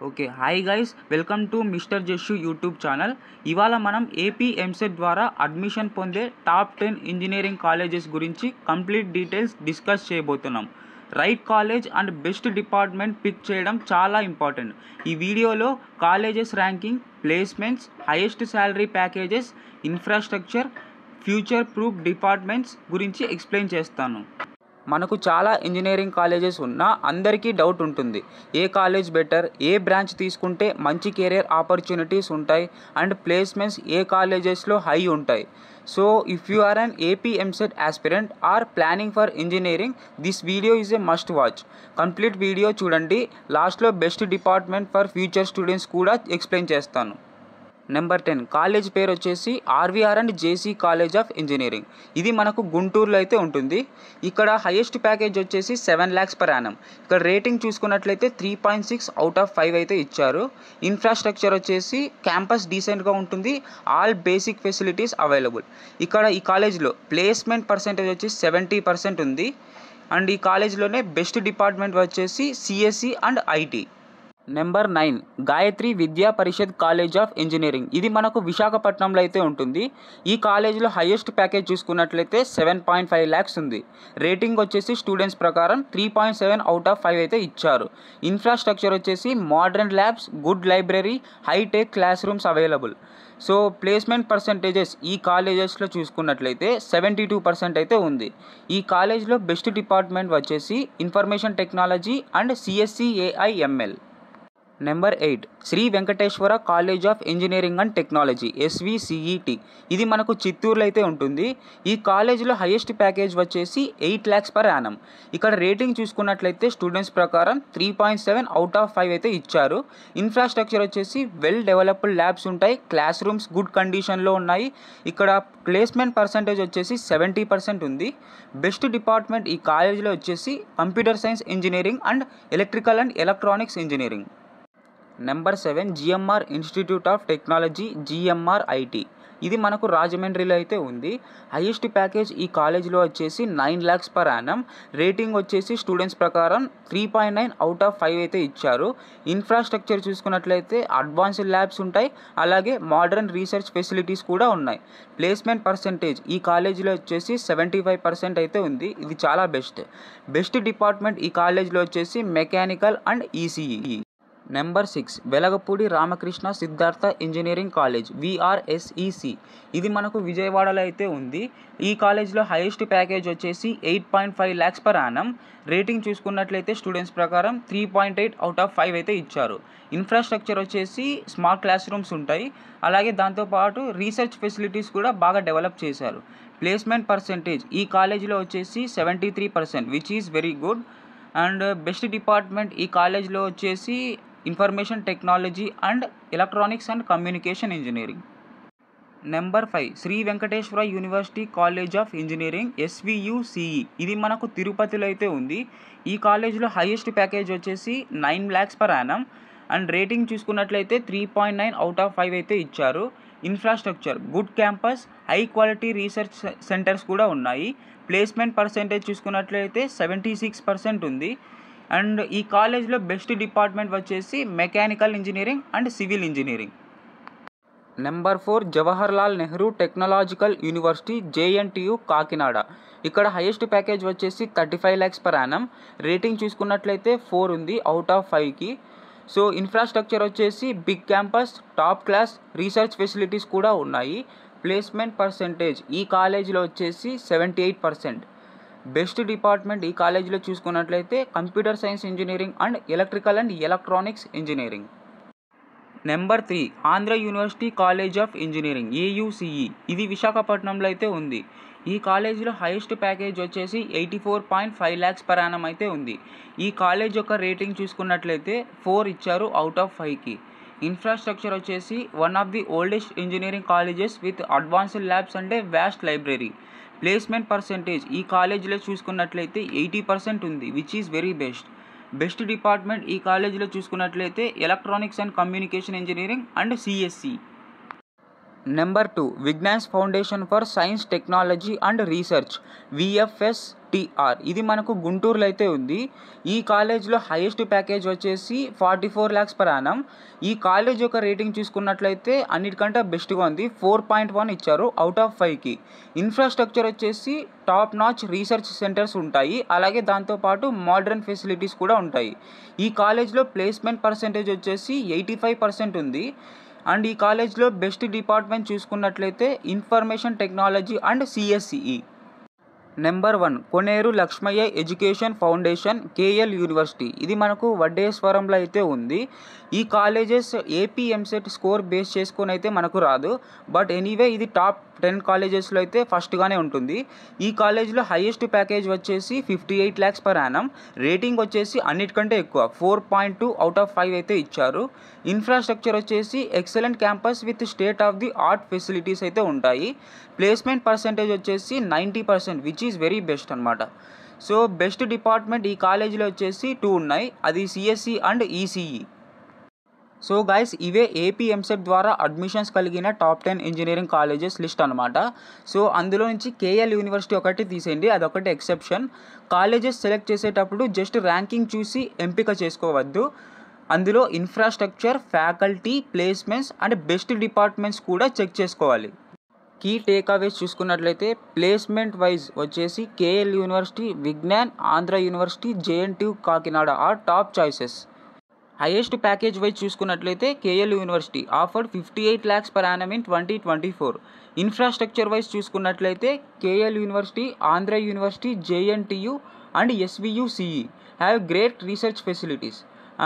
Okay. Hi guys, welcome to mister Jassu YouTube channel. ఇవాళ మనం AP EAMCET ద్వారా admission పొందే టాప్ 10 ఇంజనీరింగ్ కాలేజెస్ గురించి కంప్లీట్ డీటెయిల్స్ డిస్కస్ చేయబోతున్నాం. Right college and best department pick చేయడం చాలా ఇంపార్టెంట్. ఈ వీడియోలో colleges ranking, placements, highest salary packages, infrastructure, future proof departments గురించి ఎక్స్ప్లెయిన్ చేస్తాను. మనకు చాలా ఇంజనీరింగ్ కాలేజెస్ ఉన్నా అందరికీ డౌట్ ఉంటుంది, ఏ కాలేజ్ బెటర్, ఏ బ్రాంచ్ తీసుకుంటే మంచి కెరియర్ ఆపర్చునిటీస్ ఉంటాయి అండ్ ప్లేస్మెంట్స్ ఏ కాలేజెస్లో హై ఉంటాయి. So if you are an AP EAMCET aspirant or planning for engineering, this video is a must watch. Complete video చూడండి. లాస్ట్లో best department for future students కూడా explain చేస్తాను. Number 10 college పేరు వచ్చేసి RVR and JC college of engineering. ఇది మనకు గుంటూరులో అయితే ఉంటుంది. ఇక్కడ హైయెస్ట్ ప్యాకేజ్ వచ్చేసి 7 lakhs per annum. ఇక్కడ రేటింగ్ చూసుకున్నట్లయితే 3.6 out of 5 అయితే ఇచ్చారు. ఇన్ఫ్రాస్ట్రక్చర్ వచ్చేసి క్యాంపస్ డీసెంట్గా ఉంటుంది, ఆల్ బేసిక్ ఫెసిలిటీస్ అవైలబుల్. ఇక్కడ ఈ కాలేజ్లో ప్లేస్మెంట్ పర్సెంటేజ్ వచ్చి 70% ఉంది. అండ్ ఈ కాలేజ్లోనే బెస్ట్ డిపార్ట్మెంట్ వచ్చేసి CSE and IT. Number 9 Gayatri Vidya Parishad college of engineering. ఇది మనకు విశాఖపట్నంలో అయితే ఉంటుంది. ఈ కాలేజీలో హైయెస్ట్ ప్యాకేజ్ చూసుకున్నట్లయితే 7.5 lakhs ఉంది. రేటింగ్ వచ్చేసి స్టూడెంట్స్ ప్రకారం 3.7 out of 5 అయితే ఇచ్చారు. ఇన్ఫ్రాస్ట్రక్చర్ వచ్చేసి modern labs, good library, hitech class rooms available. So placement percentages ఈ కాలేజెస్లో చూసుకున్నట్లయితే 72% అయితే ఉంది. ఈ కాలేజ్లో బెస్ట్ డిపార్ట్మెంట్ వచ్చేసి information technology and CSE AIML. Number 8 Sri Venkateswara college of engineering and technology SVCET. ఇది మనకు చిత్తూరులో అయితే ఉంటుంది. ఈ కాలేజీలో హైయెస్ట్ ప్యాకేజ్ వచ్చేసి 8 lakhs per annum. ఇక్కడ రేటింగ్ చూసుకున్నట్లయితే స్టూడెంట్స్ ప్రకారం 3.7 out of 5 అయితే iచ్చారు. ఇన్ఫ్రాస్ట్రక్చర్ వచ్చేసి వెల్ డెవలప్డ్ ల్యాబ్స్ ఉంటాయి, క్లాస్ రూమ్స్ గుడ్ కండిషన్లో ఉన్నాయి. ఇక్కడ ప్లేస్మెంట్ పర్సంటేజ్ వచ్చేసి 70% ఉంది. బెస్ట్ డిపార్ట్మెంట్ ఈ కాలేజీలో వచ్చేసి computer science engineering and electrical and electronics engineering. Number 7 GMR institute of technology GMRIT. ఇది మనకు రాజమండ్రిలో అయితే ఉంది. హైయెస్ట్ ప్యాకేజ్ ఈ కాలేజీలో వచ్చేసి 9 lakhs per annum. రేటింగ్ వచ్చేసి స్టూడెంట్స్ ప్రకారం 3.9 out of 5 అయితే ఇచ్చారు. ఇన్ఫ్రాస్ట్రక్చర్ చూసుకున్నట్లయితే అడ్వాన్స్డ్ ల్యాబ్స్ ఉంటాయి, అలాగే మోడర్న్ రీసెర్చ్ ఫెసిలిటీస్ కూడా ఉన్నాయి. ప్లేస్మెంట్ పర్సంటేజ్ ఈ కాలేజీలో వచ్చేసి 75% అయితే ఉంది. ఇది చాలా బెస్ట్ డిపార్ట్మెంట్ ఈ కాలేజీలో వచ్చేసి mechanical and ECE. Number 6 Velagapudi Ramakrishna Siddhartha engineering college VRSEC. ఇది మనకు విజయవాడలో అయితే ఉంది. ఈ కాలేజ్లో హైయెస్ట్ ప్యాకేజ్ వచ్చేసి 8.5 lakhs per annum. రేటింగ్ చూసుకున్నట్లయితే స్టూడెంట్స్ ప్రకారం 3.8 out of 5 అయితే ఇచ్చారు. ఇన్ఫ్రాస్ట్రక్చర్ వచ్చేసి స్మార్ట్ క్లాస్ రూమ్స్ ఉంటాయి, అలాగే దాంతోపాటు రీసెర్చ్ ఫెసిలిటీస్ కూడా బాగా డెవలప్ చేశారు. ప్లేస్మెంట్ పర్సంటేజ్ ఈ కాలేజీలో వచ్చేసి 73%, which is very good. And best department ఈ కాలేజ్లో వచ్చేసి information technology and electronics and communication engineering. Number 5 Sri Venkateswara university college of engineering SVUCE. ఇది మనకు తిరుపతిలో అయితే ఉంది. ఈ కాలేజ్లో హైయెస్ట్ ప్యాకేజ్ వచ్చేసి 9 lakhs per annum. And rating చూసుకున్నట్లయితే 3.9 out of 5 అయితే ఇచ్చారు. Infrastructure good campus, high quality research centres కూడా ఉన్నాయి. ప్లేస్మెంట్ పర్సంటేజ్ చూసుకున్నట్లయితే 76% ఉంది. అండ్ ఈ కాలేజ్లో బెస్ట్ డిపార్ట్మెంట్ వచ్చేసి mechanical engineering and civil engineering. Number 4 Jawaharlal Nehru technological university JNTU Kakinada. ఇక్కడ హైయెస్ట్ ప్యాకేజ్ వచ్చేసి 35 lakhs per annum. రేటింగ్ చూసుకున్నట్లయితే 4 ఉంది out of 5కి. సో ఇన్ఫ్రాస్ట్రక్చర్ వచ్చేసి big campus, top class research facilities కూడా ఉన్నాయి. ప్లేస్మెంట్ పర్సంటేజ్ ఈ కాలేజీలో వచ్చేసి 78%. బెస్ట్ డిపార్ట్మెంట్ ఈ కాలేజీలో చూసుకున్నట్లయితే computer science engineering and electrical and electronics engineering. Number 3 Andhra university college of engineering AUCE. ఇది విశాఖపట్నంలో అయితే ఉంది. ఈ కాలేజీలో హైయెస్ట్ ప్యాకేజ్ వచ్చేసి 84.5 lakhs per annum అయితే ఉంది. ఈ కాలేజ్ యొక్క రేటింగ్ చూసుకున్నట్లయితే 4 ఇచ్చారు out of 5కి. ఇన్ఫ్రాస్ట్రక్చర్ వచ్చేసి one of the oldest engineering colleges with advanced labs and vast library. Placement percentage ఈ కాలేజీలో చూసుకున్నట్లయితే 80% ఉంది, which is very best department ఈ కాలేజీలో చూసుకున్నట్లయితే electronics and communication engineering and CSE. Number 2 Vignan's foundation for science technology and research VFSTR. ఇది మనకు గుంటూరులో అయితే ఉంది. ఈ కాలేజ్లో హైయెస్ట్ ప్యాకేజ్ వచ్చేసి 44 lakhs per annum. ఈ కాలేజ్ యొక్క రేటింగ్ చూసుకున్నట్లయితే అన్నిటికంటే బెస్ట్గా ఉంది. 4.1 ఇచ్చారు అవుట్ ఆఫ్ 5కి. ఇన్ఫ్రాస్ట్రక్చర్ వచ్చేసి టాప్ నాచ్ రీసెర్చ్ సెంటర్స్ ఉంటాయి. అలాగే దాంతోపాటు మోడర్న్ ఫెసిలిటీస్ కూడా ఉంటాయి. ఈ కాలేజ్లో ప్లేస్మెంట్ పర్సెంటేజ్ వచ్చేసి 85% ఉంది. అండ్ ఈ కాలేజ్లో బెస్ట్ డిపార్ట్మెంట్ చూసుకున్నట్లయితే information technology and CSE. Number 1 Koneru Lakshmaiah education foundation KL university. ఇది మనకు వడ్డేశ్వరంలో అయితే ఉంది. ఈ colleges AP MCET score base చేసుకొని అయితే మనకు రాదు. బట్ ఎనీవే ఇది టాప్ 10 కాలేజెస్లో అయితే ఫస్ట్గానే ఉంటుంది. ఈ కాలేజ్లో హైయెస్ట్ ప్యాకేజ్ వచ్చేసి 58 lakhs per annum. రేటింగ్ వచ్చేసి అన్నిటికంటే ఎక్కువ 4.2 అవుట్ ఆఫ్ 5 అయితే ఇచ్చారు. ఇన్ఫ్రాస్ట్రక్చర్ వచ్చేసి excellent campus with state of the art facilities అయితే ఉంటాయి. ప్లేస్మెంట్ పర్సెంటేజ్ వచ్చేసి 90%, విచ్ ఈజ్ వెరీ బెస్ట్ అనమాట. సో బెస్ట్ డిపార్ట్మెంట్ ఈ కాలేజీలో వచ్చేసి 2 ఉన్నాయి. అది CSE and ECE. So guys ఇవే AP MCET ద్వారా అడ్మిషన్స్ కలిగిన టాప్ 10 ఇంజనీరింగ్ కాలేజెస్ లిస్ట్ అనమాట. సో అందులో నుంచి KL యూనివర్సిటీ ఒకటి తీసేయండి, అదొకటి ఎక్సెప్షన్. కాలేజెస్ సెలెక్ట్ చేసేటప్పుడు జస్ట్ ర్యాంకింగ్ చూసి ఎంపిక చేసుకోవద్దు. అందులో infrastructure, faculty, placements and best departments కూడా చెక్ చేసుకోవాలి. కీ టేక్అవేస్ చూసుకున్నట్లయితే ప్లేస్మెంట్ వైజ్ వచ్చేసి KL university, Vignan, Andhra university, JNTU Kakinada are top choices. Highest package wise చూసుకున్నట్లయితే KL university offered 58 lakhs per annum in 2024. Infrastructure wise చూసుకున్నట్లయితే KL university, Andhra university, JNTU and SVUCE have great research facilities.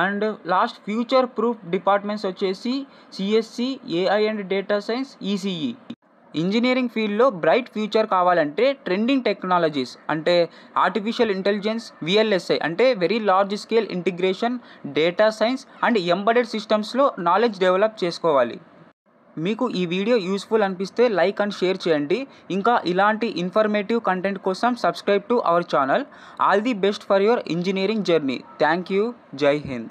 And last future proof departments వచ్చేసి CSE, AI and data science, ECE. Engineering ఫీల్డ్లో bright future కావాలంటే trending technologies అంటే artificial intelligence, VLSI అంటే very large scale integration, data science and embedded సిస్టమ్స్లో knowledge develop చేసుకోవాలి. మీకు ఈ video useful అనిపిస్తే లైక్ అండ్ షేర్ చేయండి. ఇంకా ఇలాంటి ఇన్ఫర్మేటివ్ కంటెంట్ కోసం subscribe to our channel. All the best for your engineering journey. Thank you. జై హింద్.